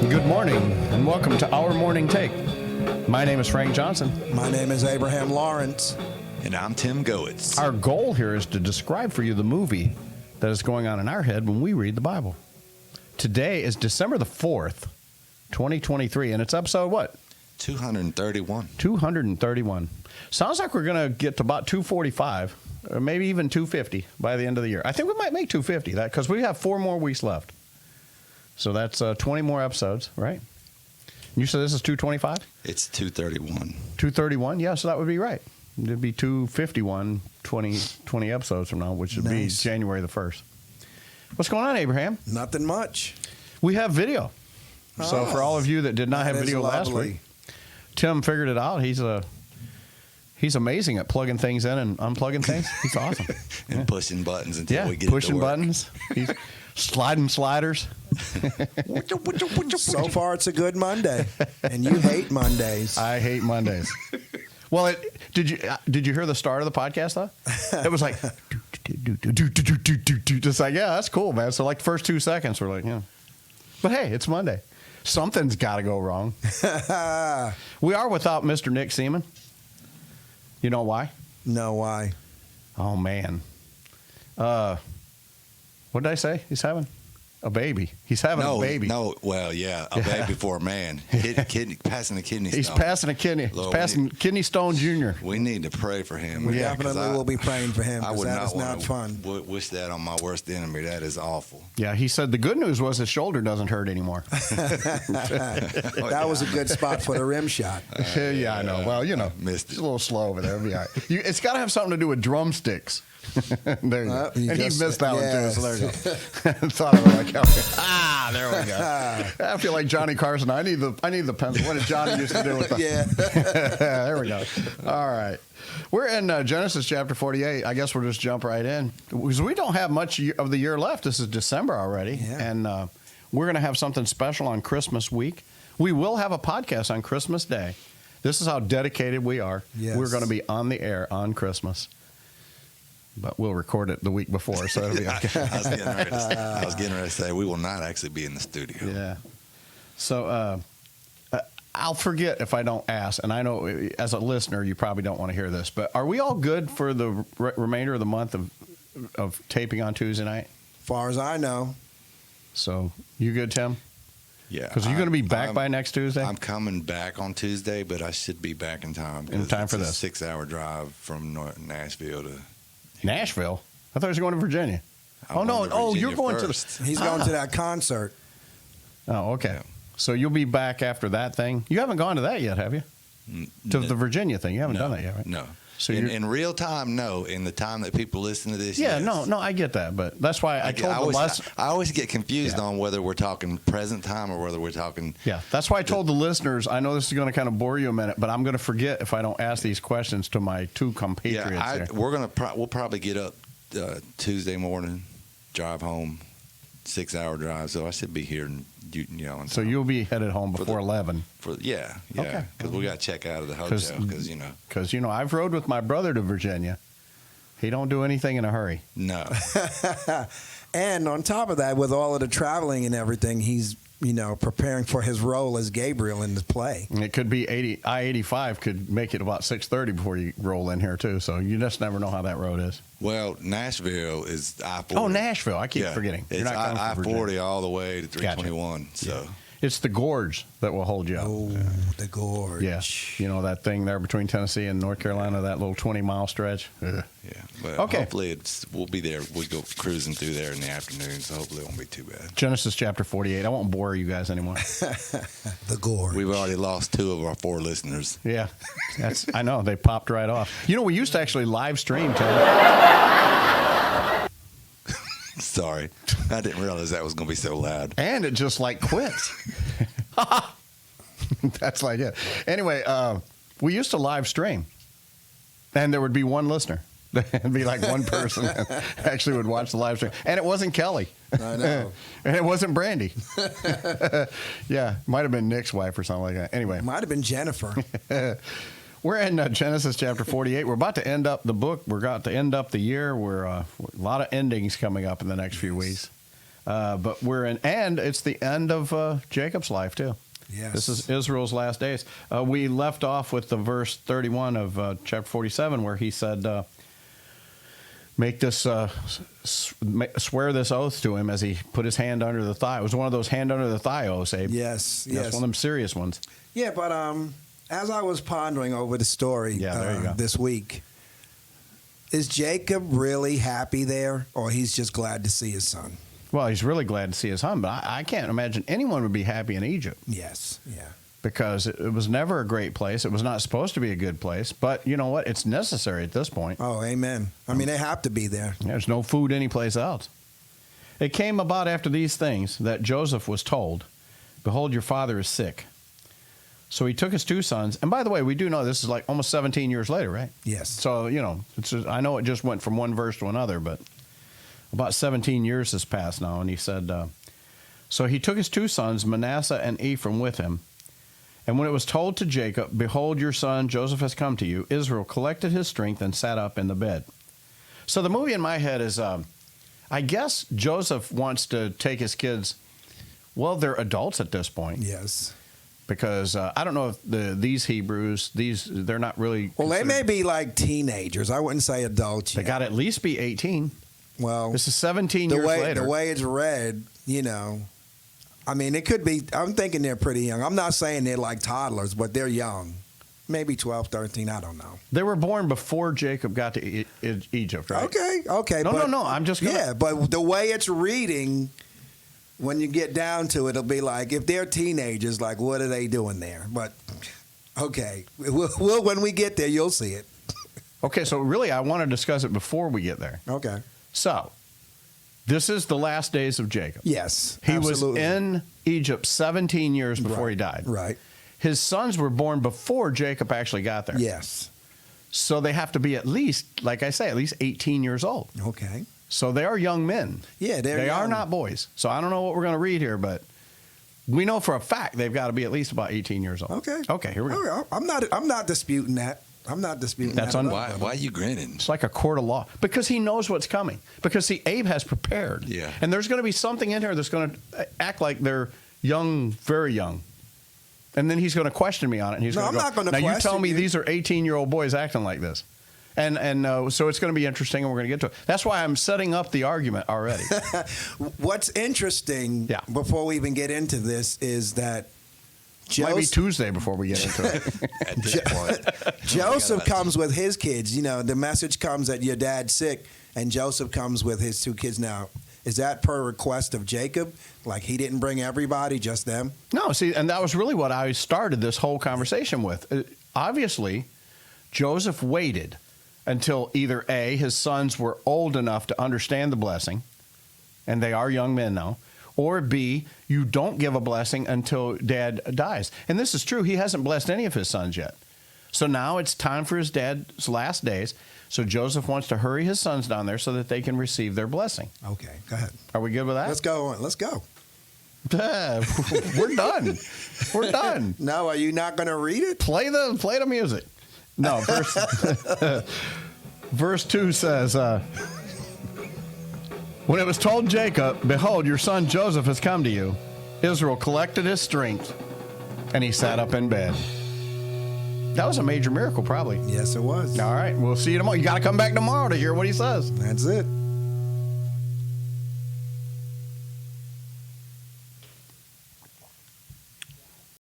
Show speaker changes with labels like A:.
A: Good morning, and welcome to Our Morning Take. My name is Frank Johnson.
B: My name is Abraham Lawrence.
C: And I'm Tim Goetz.
A: Our goal here is to describe for you the movie that is going on in our head when we read the Bible. Today is December the 4th, 2023, and it's episode what?
C: 231.
A: 231. Sounds like we're going to get to about 245, or maybe even 250 by the end of the year. I think we might make 250, because we have 4 more weeks left. So that's 20 more episodes, right? You said this is 225?
C: It's 231.
A: 231? Yeah, so that would be right. It'd be 251, 20 episodes from now, which would be January the 1st. What's going on, Abraham?
B: Nothing much.
A: We have video. So for all of you that did not have video last week, Tim figured it out. He's amazing at plugging things in and unplugging things. He's awesome.
C: And pushing buttons until we get
A: pushing
C: it to work.
A: buttons. He's sliding sliders.
B: So far, it's a good Monday, and you hate Mondays.
A: I hate Mondays. Well, did you hear the start of the podcast though? It was like, just like, yeah, that's cool, man. So like the first 2 seconds were like, yeah. But hey, it's Monday. Something's got to go wrong. We are without Mr. Nick Seaman. You know why?
B: No, why?
A: Oh man. What did I say? He's having a baby. He's having a baby.
C: No, well, yeah, a baby for a man. Passing the kidney stone.
A: He's passing a kidney.
C: Lord,
A: he's passing Kidney Stone Jr.
C: We need to pray for him.
B: We definitely will be praying for him,
C: I
B: because
C: would
B: that is
C: not
B: not fun.
C: wish that on my worst enemy. That is awful.
A: Yeah, he said the good news was his shoulder doesn't hurt anymore.
B: That was a good spot for the rim shot.
A: Yeah, I know. Well, you know,
C: missed
A: it's
C: it.
A: a little slow over there. It'll be all right. It's got to have something to do with drumsticks. There you go.
B: You
A: And he
B: just-
A: missed that one too.
B: yes.
A: So there you go. Thought of it like, okay. There we go. I feel like Johnny Carson. I need the pencil. What did Johnny used to do with the?
B: Yeah.
A: There we go. All right. We're in Genesis chapter 48. I guess we'll just jump right in because we don't have much of the year left. This is December already, and we're going to have something special on Christmas week. We will have a podcast on Christmas Day. This is how dedicated we are.
B: Yes.
A: We're going to be on the air on Christmas. But we'll record it the week before, so it'll be okay.
C: I was getting ready to say we will not actually be in the studio.
A: Yeah. So I'll forget if I don't ask, and I know as a listener you probably don't want to hear this, but are we all good for the remainder of the month of taping on Tuesday night?
B: Far as I know.
A: So you good, Tim?
C: Yeah.
A: Because you're going to be back by next Tuesday?
C: I'm coming back on Tuesday, but I should be back in time.
A: In time for
C: it's
A: this.
C: a 6-hour drive from Nashville to
A: Nashville? I thought he was going to Virginia.
C: I'm going to Virginia
A: you're going
C: first.
A: to
B: He's going to that concert.
A: Oh, okay.
C: Yeah.
A: So you'll be back after that thing. You haven't gone to that yet, have you? To the Virginia thing. You haven't done that yet, right?
C: No.
A: So
C: in real time, no. In the time that people listen to this,
A: Yeah,
C: yes.
A: no, I get that, but that's why I told
C: I always get confused on whether we're talking present time or whether we're talking.
A: Yeah, that's why I told the listeners, I know this is going to kind of bore you a minute, but I'm going to forget if I don't ask these questions to my two compatriots here.
C: We'll probably get up Tuesday morning, drive home, 6-hour drive, so I should be here.
A: So you'll be headed home before 11.
C: Yeah,
A: Okay.
C: because we got to check out of the hotel
A: Because I've rode with my brother to Virginia. He don't do anything in a hurry.
C: No.
B: And on top of that, with all of the traveling and everything, he's preparing for his role as Gabriel in the play.
A: And it could be I-85 could make it about 6:30 before you roll in here too. So you just never know how that road is.
C: Well, Nashville is I-40.
A: Oh, Nashville! I keep forgetting.
C: It's I-40 all the way to 321.
A: Gotcha.
C: So
A: it's the gorge that will hold you up.
B: Oh, the gorge.
A: Yeah, that thing there between Tennessee and North Carolina, that little 20-mile stretch. Ugh.
C: Yeah, but
A: Okay.
C: hopefully we'll be there. We go cruising through there in the afternoon, so hopefully it won't be too bad.
A: Genesis chapter 48. I won't bore you guys anymore.
B: The gorge.
C: We've already lost 2 of our 4 listeners.
A: Yeah, I know. They popped right off. We used to actually live stream, Tim.
C: Sorry, I didn't realize that was going to be so loud.
A: And it just quits. That's like it. Anyway, we used to live stream, and there would be one listener. It'd be like one person that actually would watch the live stream. And it wasn't Kelly.
B: I know.
A: And it wasn't Brandy. Yeah, might have been Nick's wife or something like that. Anyway.
B: Might have been Jennifer.
A: We're in Genesis chapter 48. We're about to end up the book. We're about to end up the year. We're a lot of endings coming up in the next few weeks. But and it's the end of Jacob's life too.
B: Yes.
A: This is Israel's last days. We left off with the verse 31 of chapter 47 where he said, make this, swear this oath to him as he put his hand under the thigh. It was one of those hand under the thigh oaths, Abe.
B: Yes,
A: That's
B: yes.
A: one of them serious ones.
B: Yeah, but as I was pondering over the story
A: there you go.
B: this week, is Jacob really happy there, or he's just glad to see his son?
A: Well, he's really glad to see his son, but I can't imagine anyone would be happy in Egypt.
B: Yes, yeah.
A: Because it was never a great place. It was not supposed to be a good place. But you know what? It's necessary at this point.
B: Oh, amen. I mean, they have to be there.
A: There's no food anyplace else. It came about after these things that Joseph was told, behold, your father is sick. So he took his 2 sons. And by the way, we do know this is like almost 17 years later, right?
B: Yes.
A: So, I know it just went from one verse to another, but about 17 years has passed now. And he said, so he took his 2 sons, Manasseh and Ephraim, with him. And when it was told to Jacob, behold, your son Joseph has come to you, Israel collected his strength and sat up in the bed. So the movie in my head is, I guess Joseph wants to take his kids, well, they're adults at this point.
B: Yes.
A: Because I don't know if these Hebrews, they're not really.
B: Well, they may
A: considered-
B: be like teenagers. I wouldn't say adults
A: They
B: yet.
A: got to at least be 18.
B: Well,
A: This is 17
B: the
A: years
B: way
A: later.
B: the way it's read, I mean, it could be. I'm thinking they're pretty young. I'm not saying they're like toddlers, but they're young. Maybe 12, 13. I don't know.
A: They were born before Jacob got to Egypt, right?
B: Okay.
A: No. I'm just gonna,
B: Yeah, but the way it's reading, when you get down to it, it'll be like if they're teenagers, like what are they doing there? But okay, we'll when we get there, you'll see it.
A: Okay, so really, I want to discuss it before we get there.
B: Okay.
A: So, this is the last days of Jacob.
B: Yes.
A: He
B: absolutely.
A: was in Egypt 17 years before
B: Right,
A: he died.
B: Right.
A: His sons were born before Jacob actually got there.
B: Yes.
A: So they have to be at least, like I say, at least 18 years old.
B: Okay.
A: So they are young men.
B: Yeah,
A: They are
B: young.
A: not boys. So I don't know what we're going to read here, but we know for a fact they've got to be at least about 18 years old.
B: Okay.
A: Okay, here we go.
B: Okay, I'm not disputing that. I'm not disputing
A: That's
B: that. at
A: un-
B: all.
C: Why are you grinning?
A: It's like a court of law because he knows what's coming. Because see, Abe has prepared.
C: Yeah.
A: And there's going to be something in here that's going to act like they're young, very young. And then he's going to question me on it. And he's
B: No,
A: going to
B: I'm
A: go,
B: not gonna
A: now you tell
B: question
A: me
B: you."
A: these are 18-year-old boys acting like this. And so it's going to be interesting, and we're going to get to it. That's why I'm setting up the argument already.
B: What's interesting,
A: Yeah.
B: before we even get into this, is that
A: Might be Tuesday before we get into it.
C: At this point,
B: Joseph comes with his kids. The message comes that your dad's sick, and Joseph comes with his 2 kids. Now, is that per request of Jacob? Like he didn't bring everybody, just them?
A: No, see, and that was really what I started this whole conversation with. Obviously, Joseph waited until either A, his sons were old enough to understand the blessing, and they are young men now, or B, you don't give a blessing until dad dies. And this is true. He hasn't blessed any of his sons yet. So now it's time for his dad's last days. So Joseph wants to hurry his sons down there so that they can receive their blessing.
B: Okay, go ahead.
A: Are we good with that?
B: Let's go on. Let's go.
A: We're done. We're done.
B: No, are you not going to read it?
A: Play the music. No, verse 2 says, when it was told Jacob, behold, your son Joseph has come to you, Israel collected his strength, and he sat up in bed. That was a major miracle, probably.
B: Yes, it was.
A: All right, we'll see you tomorrow. You got to come back tomorrow to hear what he says.
B: That's it.